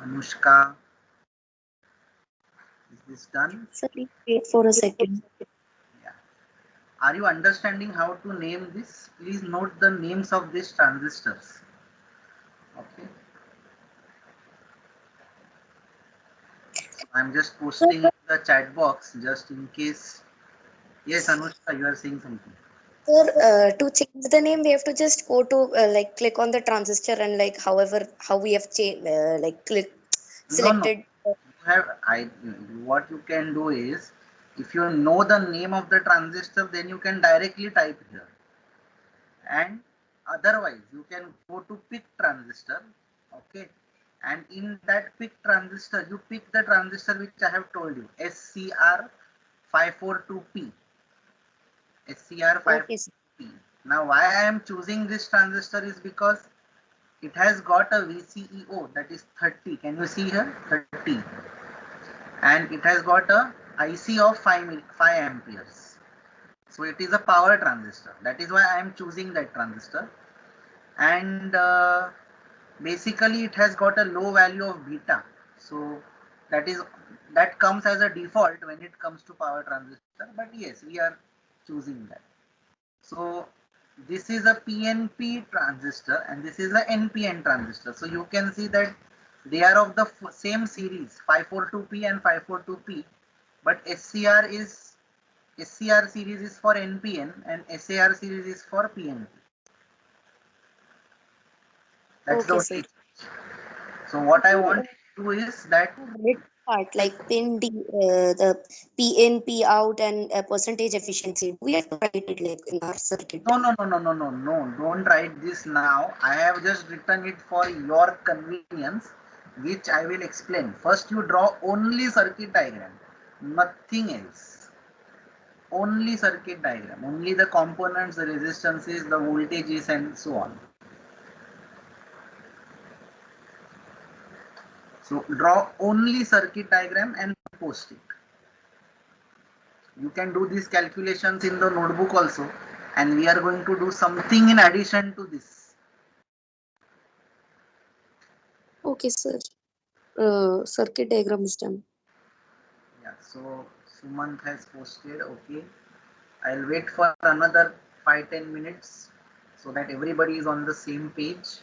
Anushka, is this done? Sir, please wait for a second. Yeah. Are you understanding how to name this? Please note the names of these transistors. Okay. I'm just Sir, posting in the chat box just in case. Yes, Anushka, you are saying something. sir, to change the name, we have to just go to like click on the transistor and like however how we have changed like click No, no. selected. You have I. What you can do is, if you know the name of the transistor, then you can directly type here. And otherwise, you can go to pick transistor. Okay. And in that pick transistor, you pick the transistor which I have told you, SCR542P. Okay, sir. SCR542P. Now, why I am choosing this transistor is because it has got a VCEO, that is 30. Can you see here? 30. And it has got a IC of 5 amperes. So it is a power transistor. That is why I am choosing that transistor. And basically it has got a low value of beta. So that is that comes as a default when it comes to power transistor. But yes, we are choosing that. So this is a PNP transistor and this is a NPN transistor. So you can see that they are of the same series 542P and 542P, but SCR series is for NPN and SAR series is for PNP. That's the Okay, only sir. change. So what I Sir, want to do is that red part like pin D, the P in, P out, and percentage efficiency. We have to write it like in our circuit. no, don't write this now. I have just written it for your convenience, which I will explain. First, you draw only circuit diagram, nothing else. Only circuit diagram, only the components, the resistances, the voltages, and so on. So, draw only circuit diagram and post it. You can do these calculations in the notebook also, and we are going to do something in addition to this. Okay, sir. Circuit diagram is done. Yeah, so Sumant has posted. Okay, I'll wait for another 5-10 minutes so that everybody is on the same page.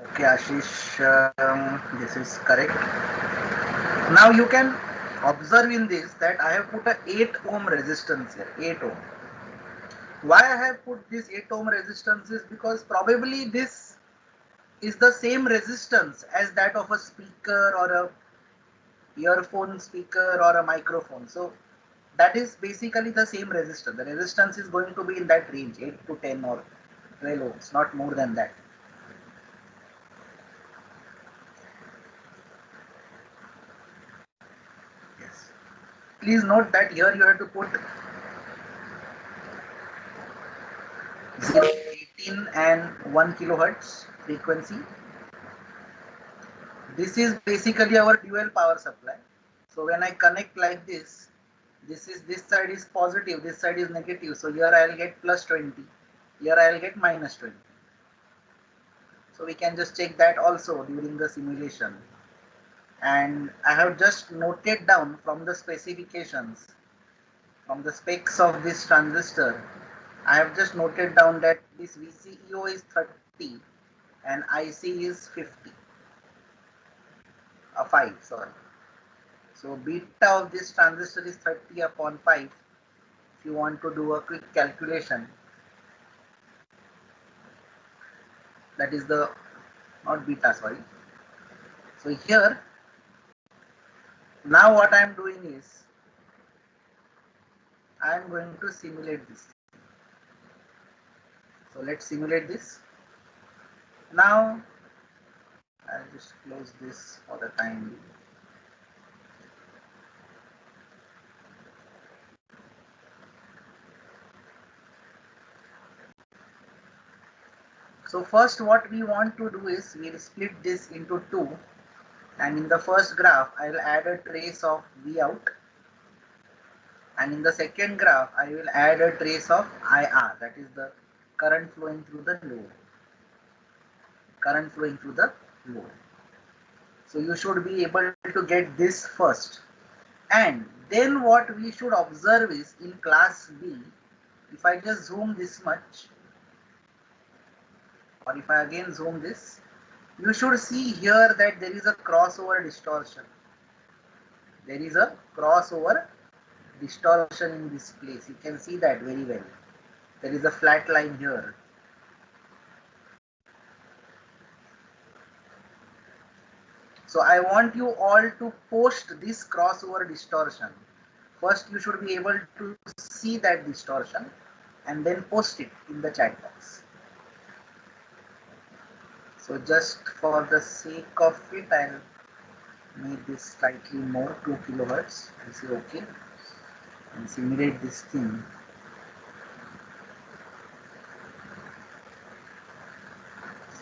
Okay, Ashish, this is correct. Now you can observe in this that I have put a 8 ohm resistance here, 8 ohm. Why I have put this 8 ohm resistance is because probably this is the same resistance as that of a speaker or a earphone speaker or a microphone. So that is basically the same resistance. The resistance is going to be in that range, 8 to 10 or 12 ohms, not more than that. Please note that here you have to put 0, 18 and 1 kilohertz frequency. This is basically our dual power supply. So when I connect like this this side is positive, this side is negative. So here I'll get plus 20, here I'll get minus 20. So we can just check that also during the simulation. And I have just noted down from the specifications, from the specs of this transistor, I have just noted down that this VCEO is 30 and IC is 50, 5, sorry. So beta of this transistor is 30 upon 5. If you want to do a quick calculation, that is the, not beta, sorry. So here, now what I am doing is, I am going to simulate this. So let's simulate this. Now, I'll just close this for the time being. So first what we want to do is, we'll split this into two, and in the first graph, I will add a trace of V out, and in the second graph, I will add a trace of IR, that is the current flowing through the load. Current flowing through the load. So you should be able to get this first. And then what we should observe is, in class B, if I just zoom this much, or if I again zoom this, you should see here that there is a crossover distortion. There is a crossover distortion in this place. You can see that very well. There is a flat line here. So I want you all to post this crossover distortion. First, you should be able to see that distortion and then post it in the chat box. So just for the sake of it, I'll make this slightly more, 2 kilohertz. I'll say OK and simulate this thing.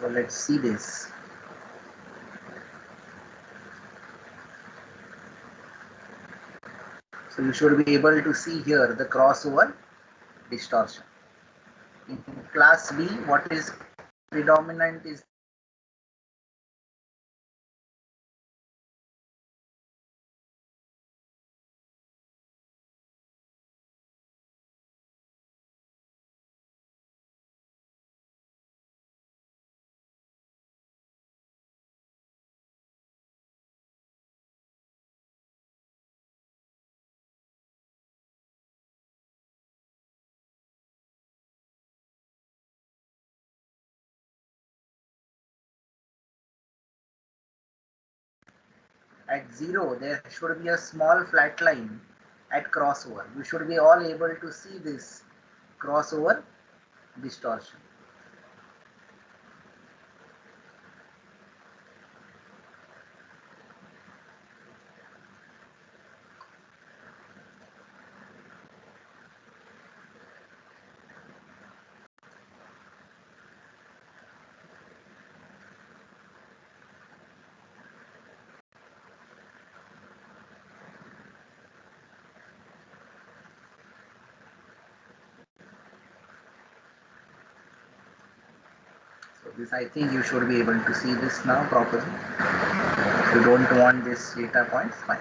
So let's see this. So you should be able to see here the crossover distortion. In class B, what is predominant is at 0, there should be a small flat line at crossover. You should be all able to see this crossover distortion. So this, I think you should be able to see this now properly. If you don't want this data points, fine.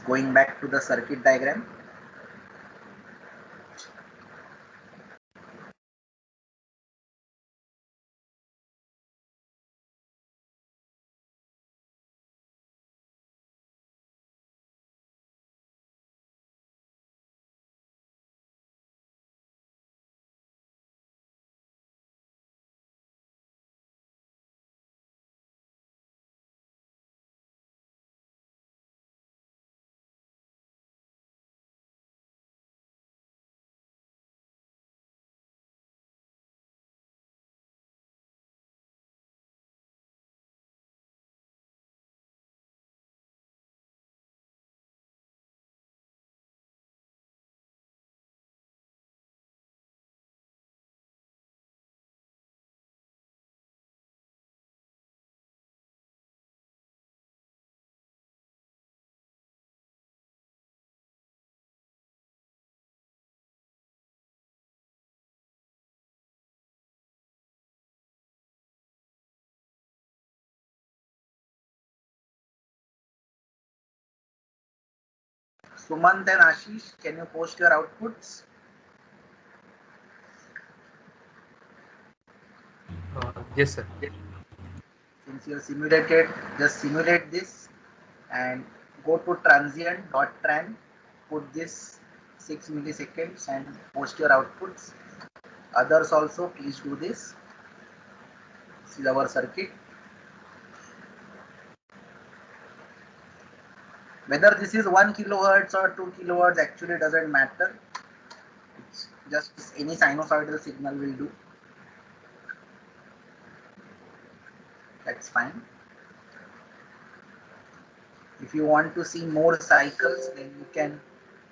Going back to the circuit diagram. Sumant and Ashish, can you post your outputs? Yes, sir. Since you simulated, just simulate this and go to transient.tran, put this 6 milliseconds and post your outputs. Others also, please do this. This is our circuit. Whether this is 1 kilohertz or 2 kilohertz actually doesn't matter. It's just any sinusoidal signal will do. That's fine. If you want to see more cycles, then you can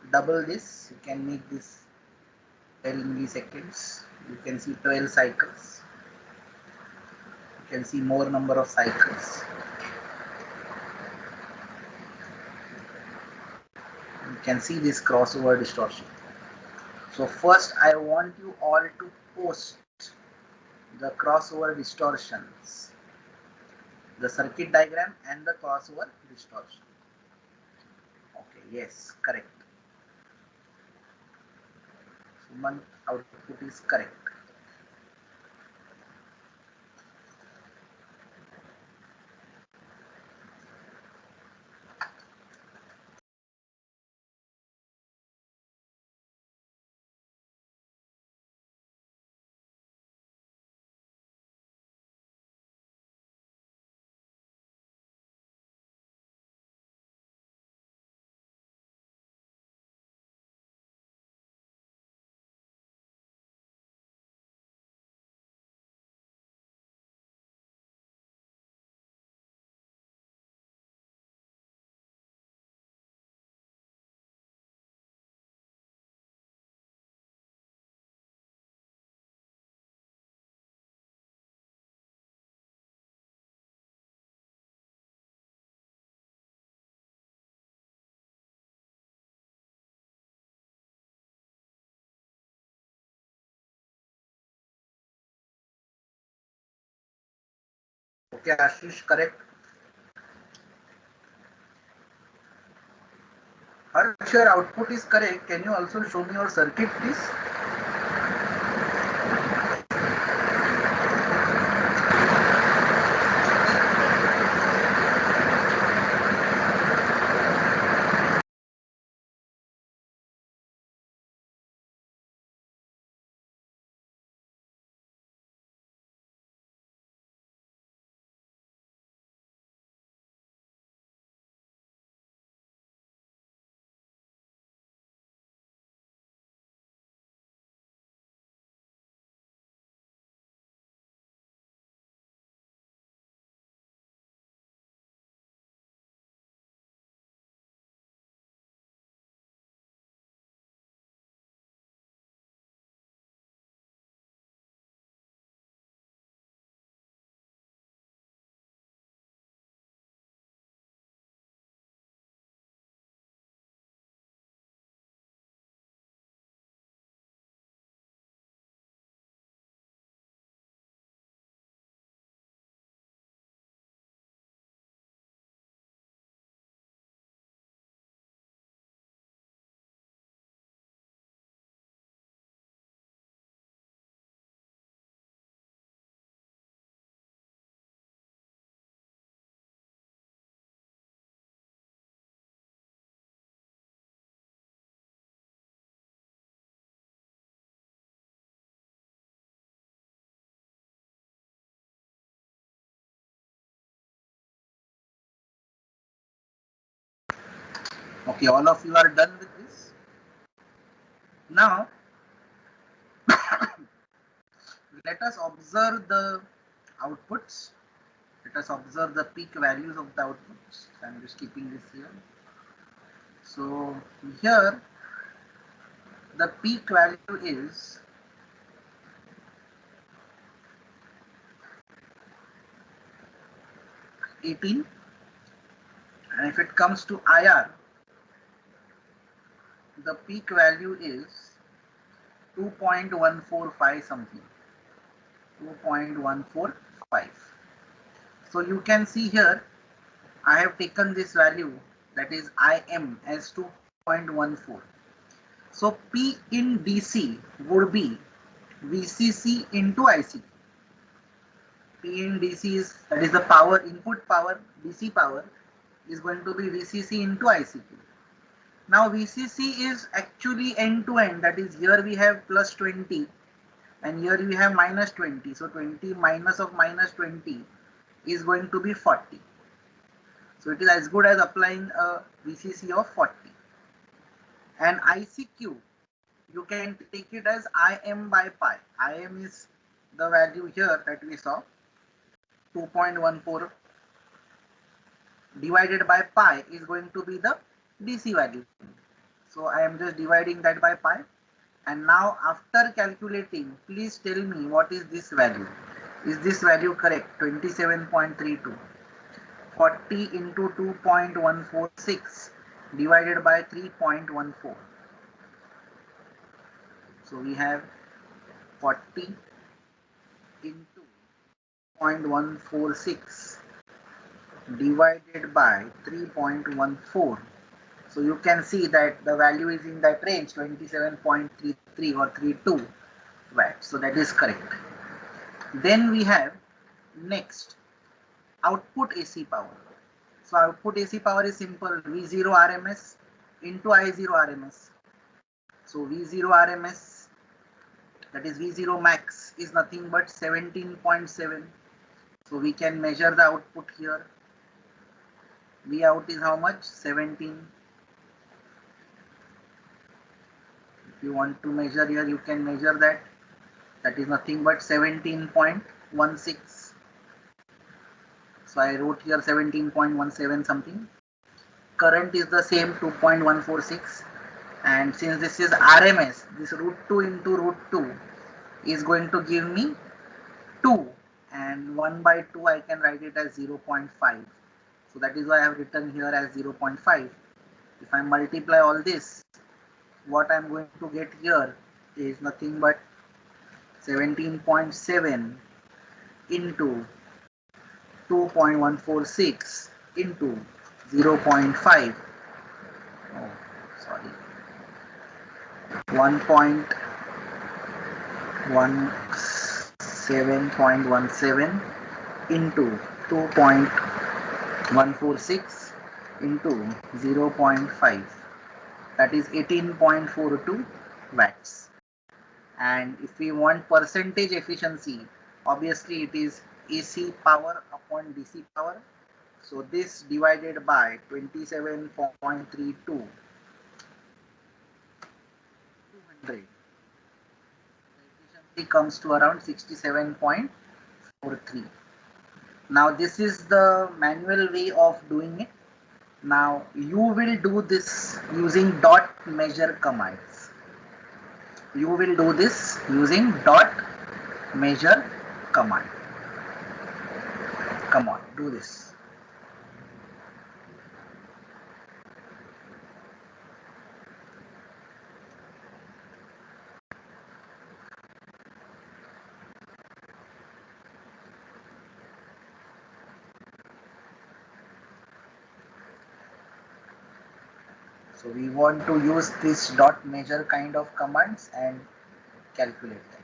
double this. You can make this 12 milliseconds. You can see 12 cycles. You can see more number of cycles. You can see this crossover distortion. So first I want you all to post the crossover distortions, the circuit diagram and the crossover distortion. Okay, yes, correct. Suman, output is correct. Okay, Ashish, correct. Harsh, your output is correct. Can you also show me your circuit, please? Okay, all of you are done with this. Now, let us observe the outputs. Let us observe the peak values of the outputs. I'm just keeping this here. So here the peak value is 18, and if it comes to IR, the peak value is 2.145 something, 2.145. So you can see here I have taken this value, that is IM, as 2.145. 2.14. So P in DC would be VCC into ICQ. P in DC is, that is the power, input power, DC power is going to be VCC into ICQ. Now VCC is actually end to end, that is here we have plus 20 and here we have minus 20. So 20 minus of minus 20 is going to be 40. So it is as good as applying a VCC of 40. And ICQ, you can take it as Im by pi. Im is the value here that we saw, 2.14 divided by pi is going to be the DC value. So I am just dividing that by pi. And now after calculating, please tell me what is this value. Is this value correct? 27.32. 40 into 2.146 divided by 3.14. So we have 40 into 0.146 divided by 3.14. So you can see that the value is in that range, 27.33 or 32 watts. So that is correct. Then we have next output AC power. So output AC power is simple, V0 RMS into I0 RMS. So V0 RMS, that is V0 max, is nothing but 17.7. So we can measure the output here. V out is how much? 17. If you want to measure here, you can measure that. That is nothing but 17.16. So I wrote here 17.17 something. Current is the same, 2.146. And since this is RMS, this root 2 into root 2 is going to give me 2. And 1 by 2 I can write it as 0.5. So that is why I have written here as 0.5. If I multiply all this, what I am going to get here is nothing but 17.7 into 2.146 into 0.5. Oh, sorry. 1.17.17 into 2.146 into 0.5. That is 18.42 watts. And if we want percentage efficiency, obviously it is AC power upon DC power. So this divided by 27.32, 200, efficiency comes to around 67.43. Now this is the manual way of doing it. Now you will do this using dot measure commands. You will do this using dot measure command. Come on, do this. So we want to use this dot measure kind of commands and calculate that.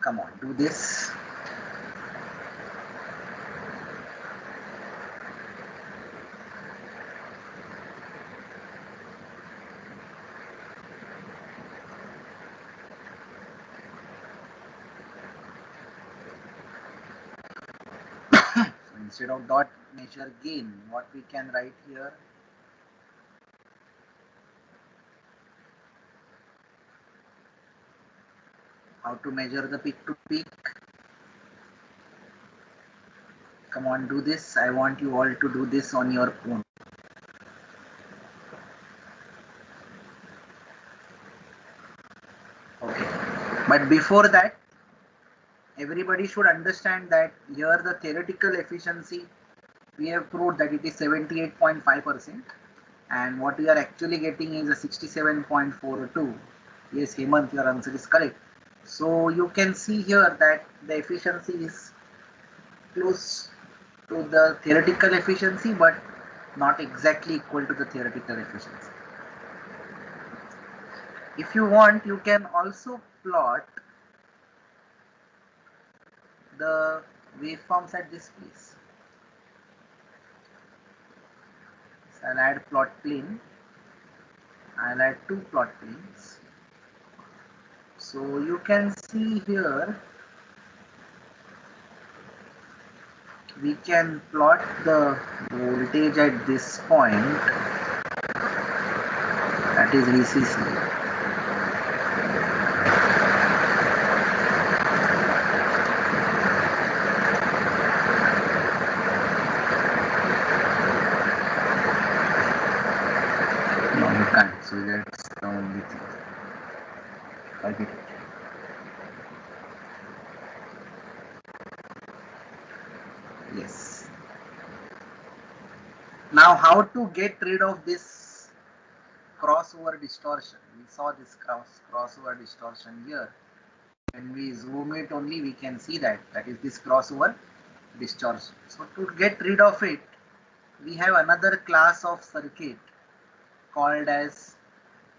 Come on, do this. So instead of dot measure gain, what we can write here, how to measure the peak to peak. Come on, do this. I want you all to do this on your own. Okay, but before that, everybody should understand that here the theoretical efficiency, we have proved that it is 78.5%, and what we are actually getting is a 67.42. Yes, Hemant, your answer is correct. So you can see here that the efficiency is close to the theoretical efficiency, but not exactly equal to the theoretical efficiency. If you want, you can also plot the waveforms at this place. So I'll add plot plane. I'll add two plot planes. So you can see here, we can plot the voltage at this point, that is VCC. No, you can't. So that's the only thing. Forget it. Yes. Now, how to get rid of this crossover distortion? We saw this crossover distortion here. When we zoom it only, we can see that is this crossover distortion. So to get rid of it, we have another class of circuit called as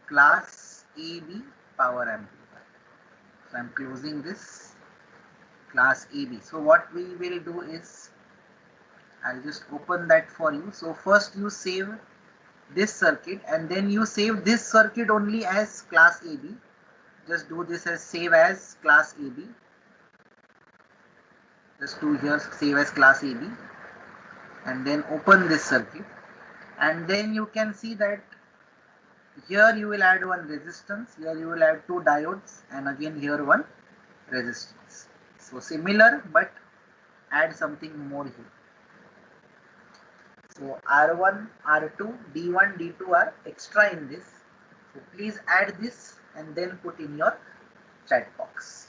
class AB power amplifier. So I'm closing this class AB. So what we will do is, I'll just open that for you. So first you save this circuit, and then you save this circuit only as class AB. Just do this as save as class AB. Just do here save as class AB, and then open this circuit, and then you can see that here you will add one resistance, here you will add two diodes, and again here one resistance. So similar, but add something more here. So R1, R2, D1, D2 are extra in this. So please add this and then put in your chat box.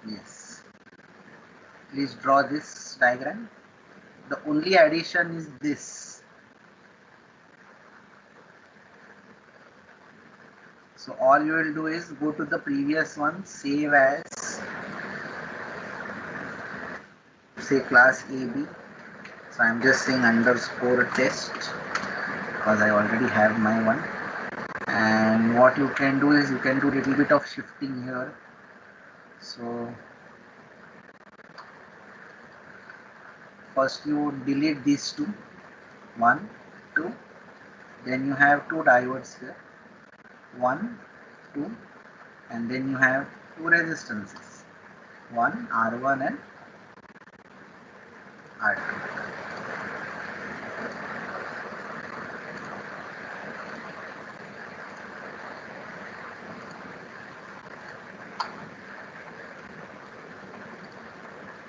Yes. Please draw this diagram. The only addition is this. So all you will do is go to the previous one, save as, say class AB. So I'm just saying underscore test because I already have my one. And what you can do is you can do a little bit of shifting here. So first you delete these two, 1, 2. Then you have two diodes here, 1, 2, and then you have two resistances, one R1 and R2.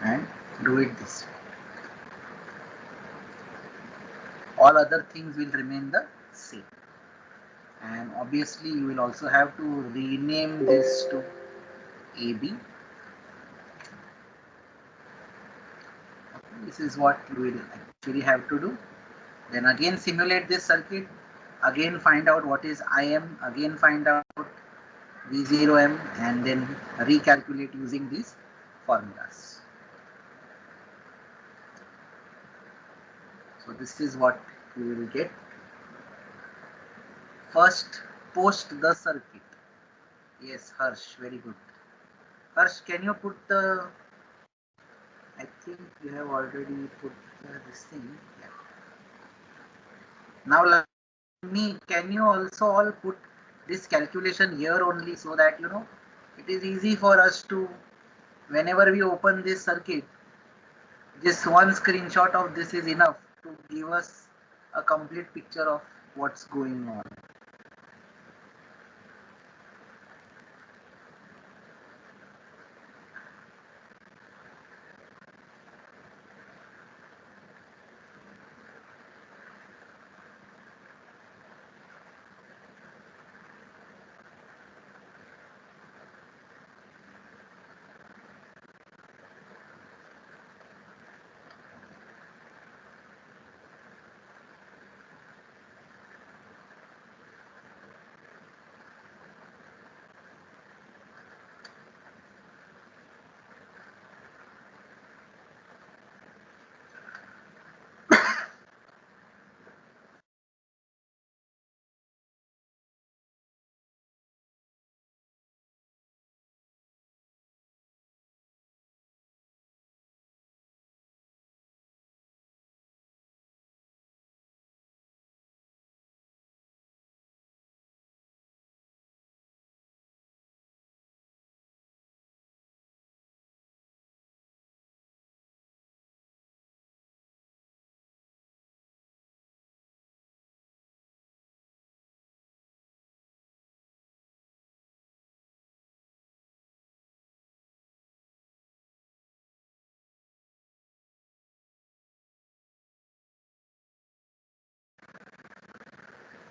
And do it this way. All other things will remain the same. And obviously you will also have to rename this to AB. This is what you will actually have to do. Then again simulate this circuit, again find out what is IM, again find out V0M, and then recalculate using these formulas. So this is what you will get. First, post the circuit. Yes, Harsh, very good. Harsh, can you put the, I think you have already put this thing. Yeah. Now, like me, can you also all put this calculation here only so that, you know, it is easy for us to, whenever we open this circuit, just one screenshot of this is enough to give us a complete picture of what's going on.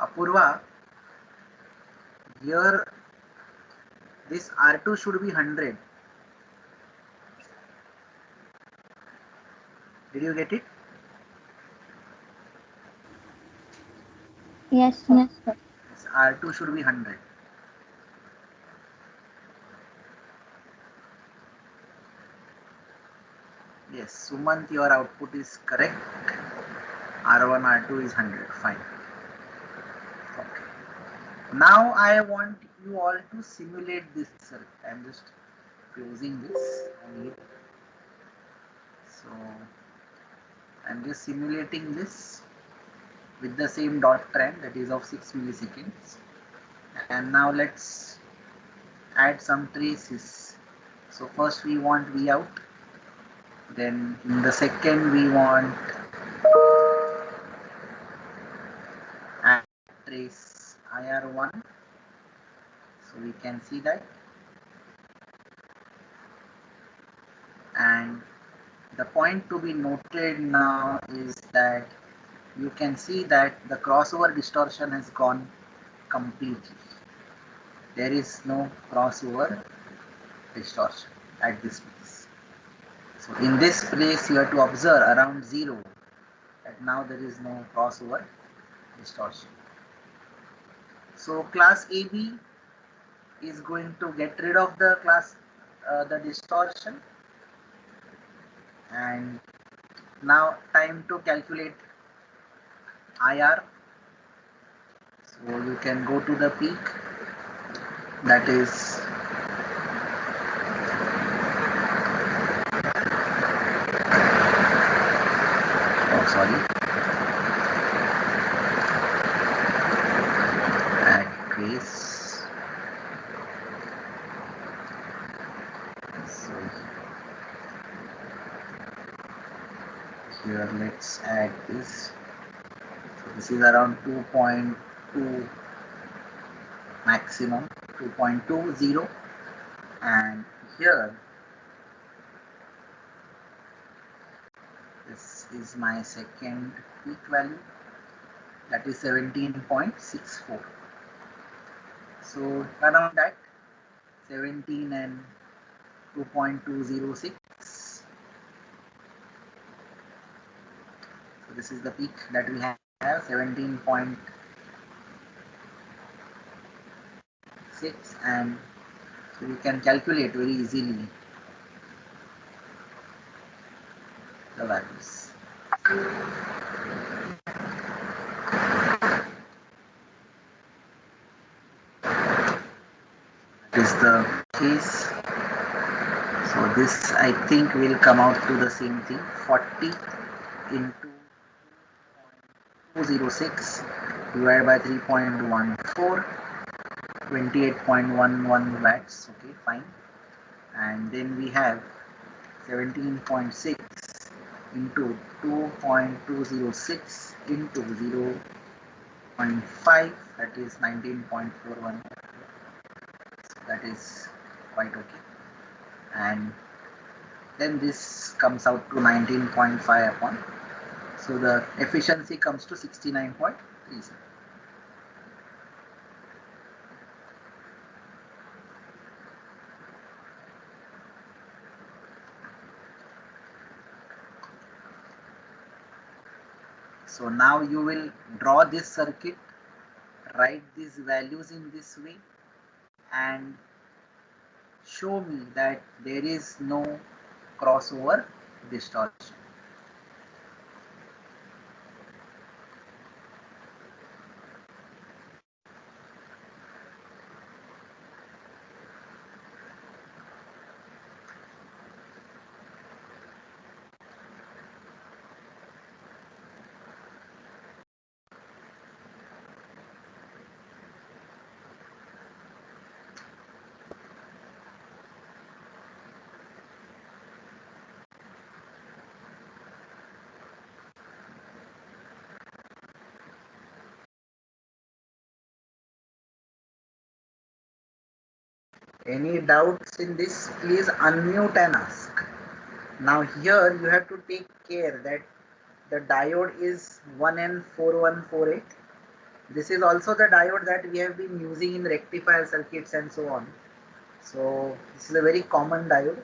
Apurva, here this R2 should be 100. Did you get it? Yes, sir. This R2 should be 100. Yes, Sumant, your output is correct. R1, R2 is 100. Fine. Okay. Now I want you all to simulate this circuit. I'm just closing this only. So I'm just simulating this with the same dot trend, that is of 6 milliseconds. And now let's add some traces. So first we want V out. Then in the second we want add trace IR1. So we can see that. And the point to be noted now is that you can see that the crossover distortion has gone completely. There is no crossover distortion. at this place. So in this place you have to observe around 0 that now there is no crossover distortion. So class AB is going to get rid of the distortion, and now time to calculate IR. So you can go to the peak, that is at base. So here let's add this. So this is around 2.2 maximum, 2.20, and here this is my second peak value, that is 17.64. So around that 17 and 2.206. So this is the peak that we have, 17.6, and so you can calculate very easily the values. This is the case. So this I think will come out to the same thing, 40 into 206 divided by 3.14, 28.11 watts. Okay, fine. And then we have 17.6 into 2.206 into 0.5, that is 19.41. So that is quite okay. And then this comes out to 19.5 upon. So the efficiency comes to 69.37. So now you will draw this circuit, write these values in this way, and show me that there is no crossover distortion. Any doubts in this, please unmute and ask. Now here you have to take care that the diode is 1N4148. This is also the diode that we have been using in rectifier circuits and so on. So this is a very common diode.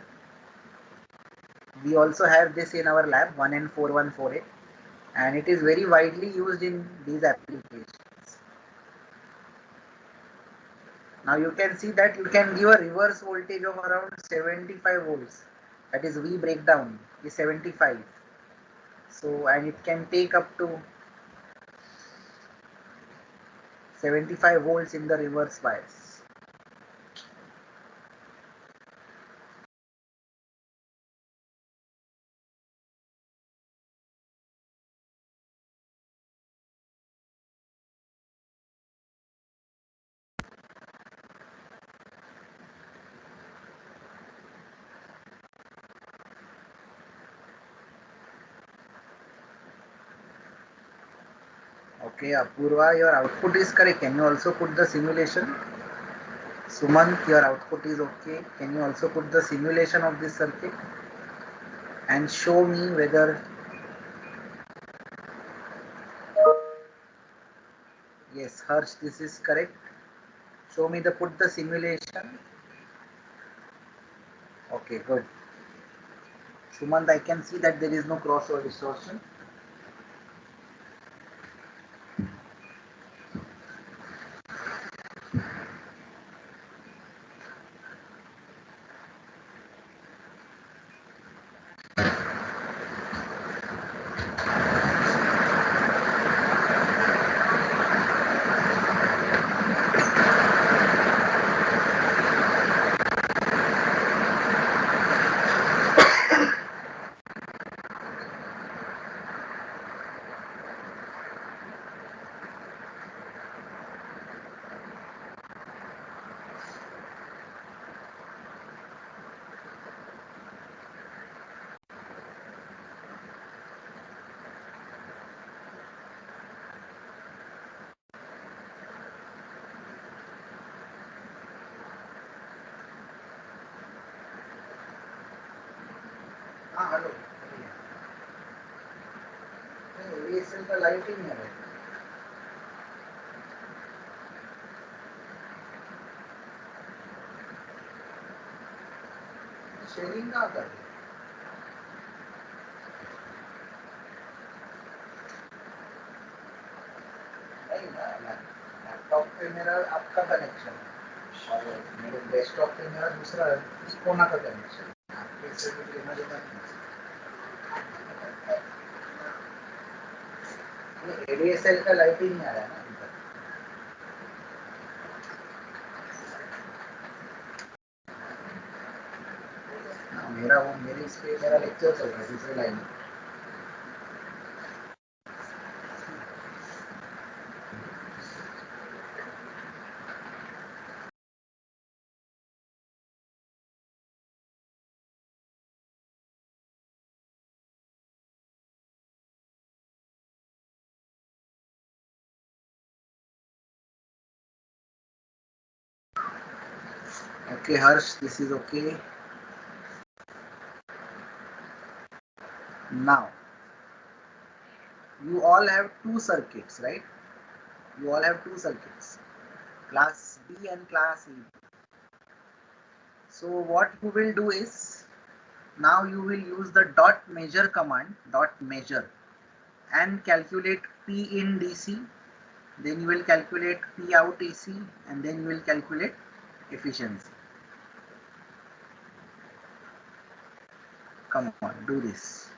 We also have this in our lab, 1N4148, and it is very widely used in these applications. Now you can see that you can give a reverse voltage of around 75 volts. That is V breakdown is 75. So, and it can take up to 75 volts in the reverse bias. Okay, Apurva, your output is correct. Can you also put the simulation? Sumant, your output is okay. Can you also put the simulation of this circuit and show me whether, yes, Harsh, this is correct. Show me put the simulation. Okay, good. Sumant, I can see that there is no crossover distortion. हाँ hello ASL का light ही नहीं आ रहा sharing कहाँ कर रहे नहीं ना laptop पे मेरा आपका कनेक्शन है और मेरे डेस्कटॉप पे मेरा दूसरा कोना का कनेक्शन है आपके से कुछ लेना देना नहीं ADSL का लाइट ही नहीं आ रहा है ना अभी तक हाँ, मेरा वो मेरी इस पे मेरा लेक्चर चल रहा है दूसरे लाइन में Okay, Harsh, this is okay. Now, you all have two circuits, right? You all have two circuits, class B and class A. So what you will do is, now you will use the dot measure command, dot measure, and calculate P in DC. Then you will calculate P out AC, and then you will calculate efficiency. Come on, do this.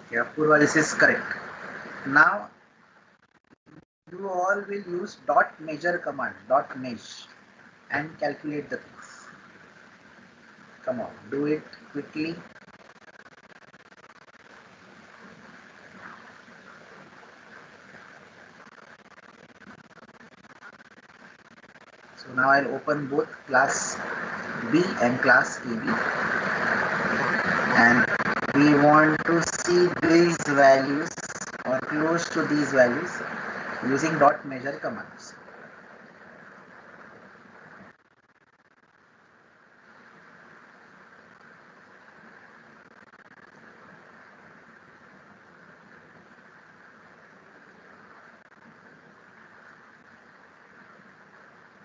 Okay, Apurva, this is correct. Now you all will use dot measure command, dot measure, and calculate the things. Come on, do it quickly. So now I'll open both class B and class AB, and we want to see these values or close to these values using dot measure commands.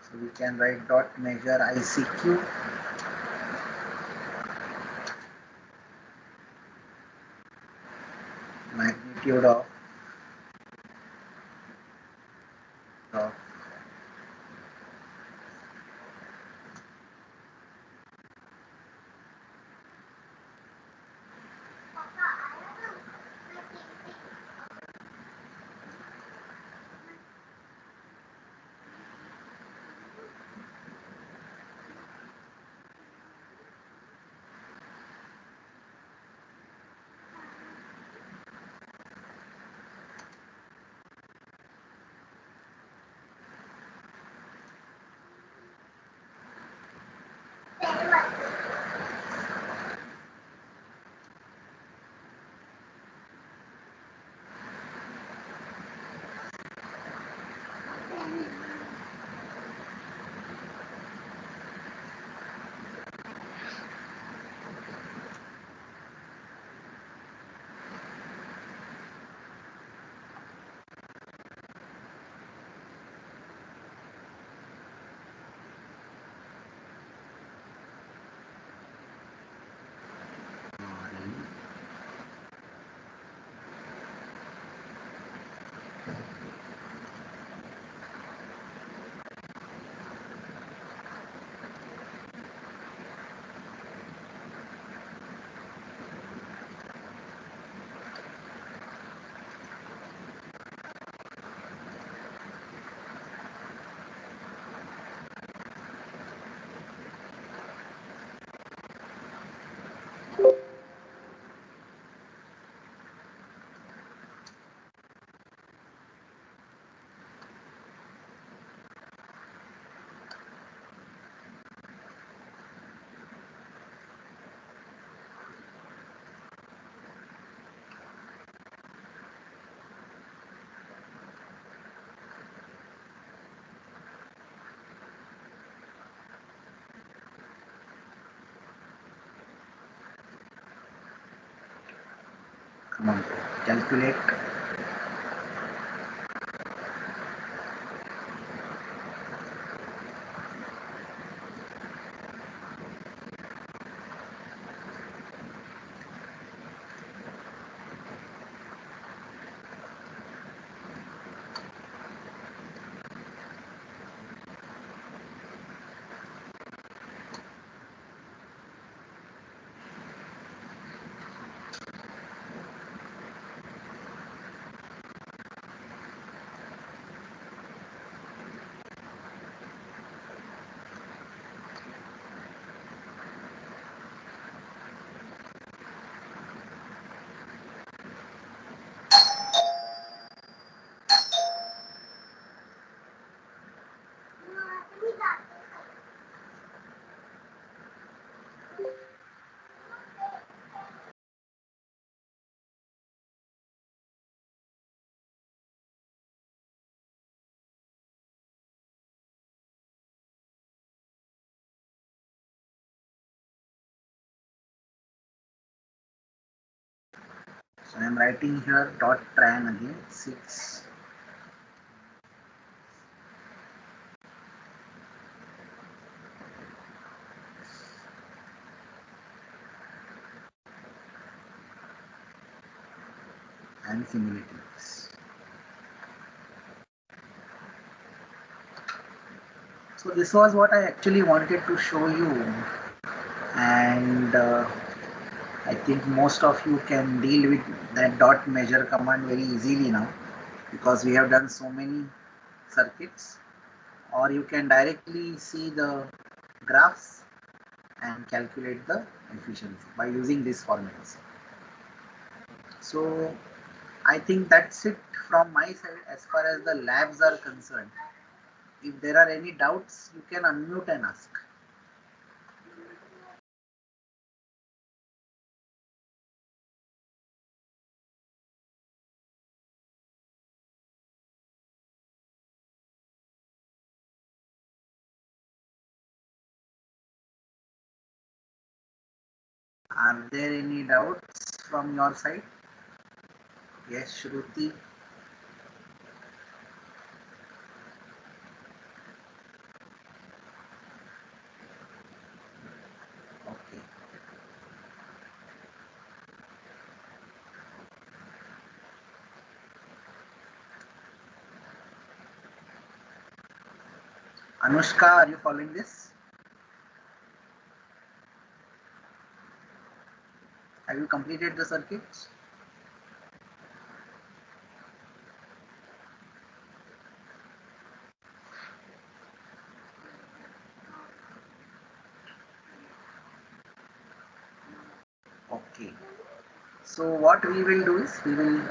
So we can write dot measure ICQ, magnitude of come on, calculate. So I am writing here dot tran again 6 and similarities. So this was what I actually wanted to show you, and I think most of you can deal with that dot measure command very easily now, because we have done so many circuits. Or you can directly see the graphs and calculate the efficiency by using these formulas. So I think that's it from my side as far as the labs are concerned. If there are any doubts, you can unmute and ask. Are there any doubts from your side? Yes, Shruti. Okay. Anushka, are you following this? Have you completed the circuits? Okay. So what we will do is we will